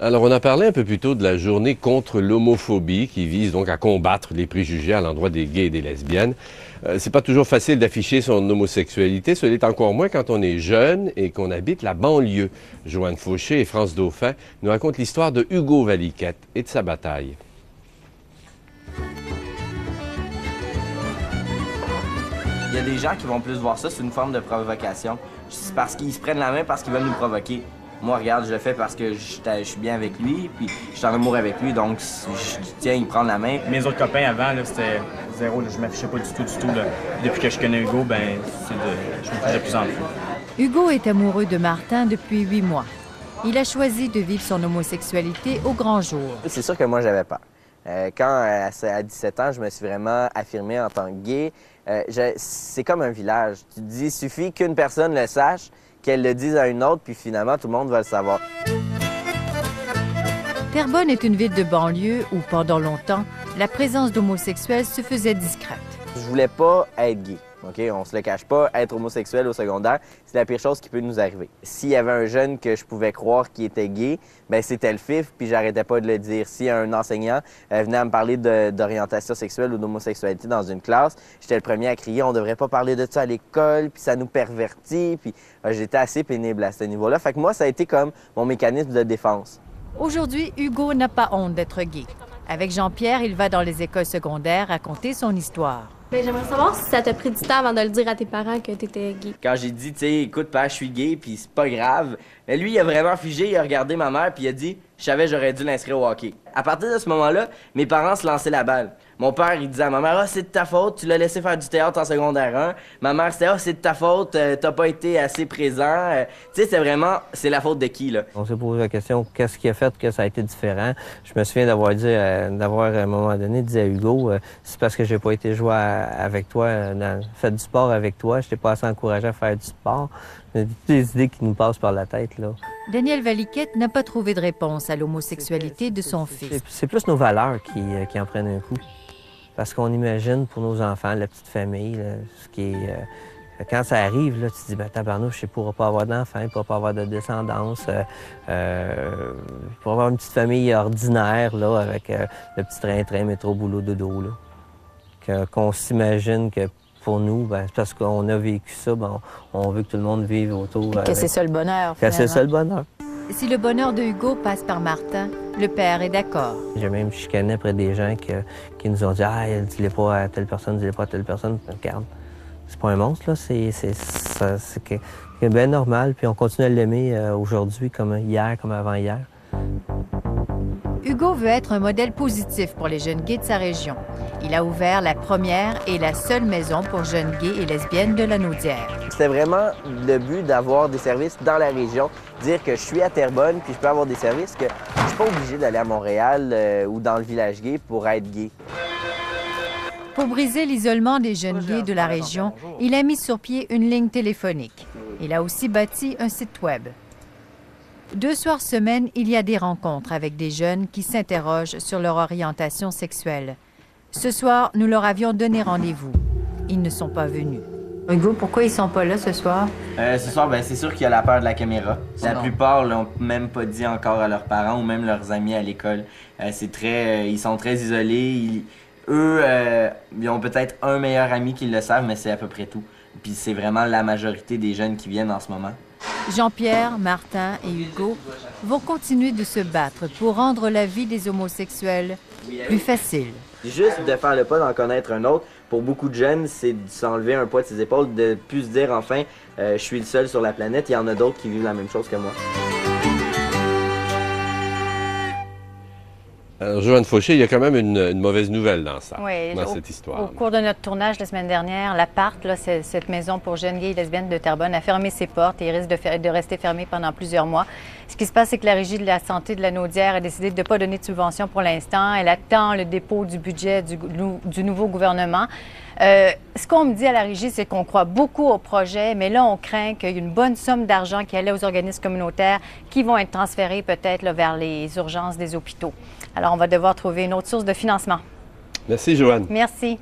Alors, on a parlé un peu plus tôt de la journée contre l'homophobie qui vise donc à combattre les préjugés à l'endroit des gays et des lesbiennes. C'est pas toujours facile d'afficher son homosexualité, ce l'est encore moins quand on est jeune et qu'on habite la banlieue. Joanne Fauché et France Dauphin nous racontent l'histoire de Hugo Valiquette et de sa bataille. Il y a des gens qui vont plus voir ça, c'est une forme de provocation. C'est parce qu'ils se prennent la main parce qu'ils veulent nous provoquer. Moi, regarde, je le fais parce que je suis bien avec lui, puis je suis en amour avec lui, donc je tiens à y prendre la main. Mes autres copains avant, c'était zéro, je m'affichais pas du tout. Là. Depuis que je connais Hugo, je me fais de plus en plus. Hugo est amoureux de Martin depuis 8 mois. Il a choisi de vivre son homosexualité au grand jour. C'est sûr que moi, j'avais peur. Quand, à 17 ans, je me suis vraiment affirmé en tant que gay, c'est comme un village. Tu te dis, il suffit qu'une personne le sache, qu'elle le dise à une autre, puis finalement, tout le monde va le savoir. Terrebonne est une ville de banlieue où, pendant longtemps, la présence d'homosexuels se faisait discrète. Je voulais pas être gay. OK? On se le cache pas, être homosexuel au secondaire, c'est la pire chose qui peut nous arriver. S'il y avait un jeune que je pouvais croire qui était gay, bien c'était le FIF, puis j'arrêtais pas de le dire. Si un enseignant venait à me parler d'orientation sexuelle ou d'homosexualité dans une classe, j'étais le premier à crier « on devrait pas parler de ça à l'école, puis ça nous pervertit », puis j'étais assez pénible à ce niveau-là. Fait que moi, ça a été comme mon mécanisme de défense. Aujourd'hui, Hugo n'a pas honte d'être gay. Avec Jean-Pierre, il va dans les écoles secondaires raconter son histoire. Bien, j'aimerais savoir si ça t'a pris du temps avant de le dire à tes parents que t'étais gay. Quand j'ai dit, tu sais, écoute, père, je suis gay, puis c'est pas grave, mais lui, il a vraiment figé, il a regardé ma mère, puis il a dit, je savais, j'aurais dû l'inscrire au hockey. À partir de ce moment-là, mes parents se lançaient la balle. Mon père, il disait à ma mère, ah, c'est de ta faute, tu l'as laissé faire du théâtre en secondaire 1. Ma mère, c'était, ah, c'est de ta faute, t'as pas été assez présent. Tu sais, c'est vraiment, c'est la faute de qui, là? On s'est posé la question, qu'est-ce qui a fait que ça a été différent? Je me souviens d'avoir dit, à un moment donné, dit à Hugo, c'est parce que j'ai pas été jouer avec toi, fait du sport avec toi, je t'ai pas assez encouragé à faire du sport. Il y a toutes les idées qui nous passent par la tête, là. Daniel Valiquette n'a pas trouvé de réponse à l'homosexualité de son fils. C'est plus nos valeurs qui en prennent un coup. Parce qu'on imagine pour nos enfants, la petite famille, là, ce qui est... quand ça arrive, là, tu te dis, ben tabarnouche, je ne pourrai pas avoir d'enfants, je ne pourrai pas avoir de descendance, je pourrai avoir une petite famille ordinaire, là, avec le petit train-train, métro, boulot, dodo, là. Qu'on s'imagine que pour nous, ben, c'est parce qu'on a vécu ça, ben, on veut que tout le monde vive autour. Que c'est ça le bonheur, finalement. Que c'est ça le bonheur. Si le bonheur de Hugo passe par Martin, le père est d'accord. J'ai même chicané après des gens qui nous ont dit « Ah, dis-le pas à telle personne, dis-le pas à telle personne. » Regarde, c'est pas un monstre, là, c'est bien normal, puis on continue à l'aimer aujourd'hui comme hier, comme avant-hier. Hugo veut être un modèle positif pour les jeunes gays de sa région. Il a ouvert la première et la seule maison pour jeunes gays et lesbiennes de la Naudière. C'était vraiment le but d'avoir des services dans la région, dire que je suis à Terrebonne puis je peux avoir des services, que je suis pas obligé d'aller à Montréal ou dans le village gay pour être gay. Pour briser l'isolement des jeunes gays de la région, il a mis sur pied une ligne téléphonique. Il a aussi bâti un site web. 2 soirs semaine, il y a des rencontres avec des jeunes qui s'interrogent sur leur orientation sexuelle. Ce soir, nous leur avions donné rendez-vous. Ils ne sont pas venus. Hugo, pourquoi ils sont pas là ce soir? Ce soir, ben, c'est sûr qu'il y a la peur de la caméra. La plupart l'ont même pas dit encore à leurs parents ou même leurs amis à l'école. Ils sont très isolés. Ils ont peut-être un meilleur ami qui le savent, mais c'est à peu près tout. Puis c'est vraiment la majorité des jeunes qui viennent en ce moment. Jean-Pierre, Martin et Hugo vont continuer de se battre pour rendre la vie des homosexuels plus facile. Juste de faire le pas d'en connaître un autre, pour beaucoup de jeunes, c'est de s'enlever un poids de ses épaules, de plus se dire enfin, je suis le seul sur la planète, il y en a d'autres qui vivent la même chose que moi. Alors, Joanne Fauché, il y a quand même une mauvaise nouvelle dans ça, oui, dans cette histoire. Au cours de notre tournage la semaine dernière, l'Appart, cette maison pour jeunes gays et lesbiennes de Terrebonne, a fermé ses portes et il risque de rester fermée pendant plusieurs mois. Ce qui se passe, c'est que la Régie de la santé de la Naudière a décidé de ne pas donner de subvention pour l'instant. Elle attend le dépôt du budget du nouveau gouvernement. Ce qu'on me dit à la Régie, c'est qu'on croit beaucoup au projet, mais là, on craint qu'il y ait une bonne somme d'argent qui allait aux organismes communautaires qui vont être transférés peut-être vers les urgences des hôpitaux. Alors, on va devoir trouver une autre source de financement. Merci, Joanne. Merci.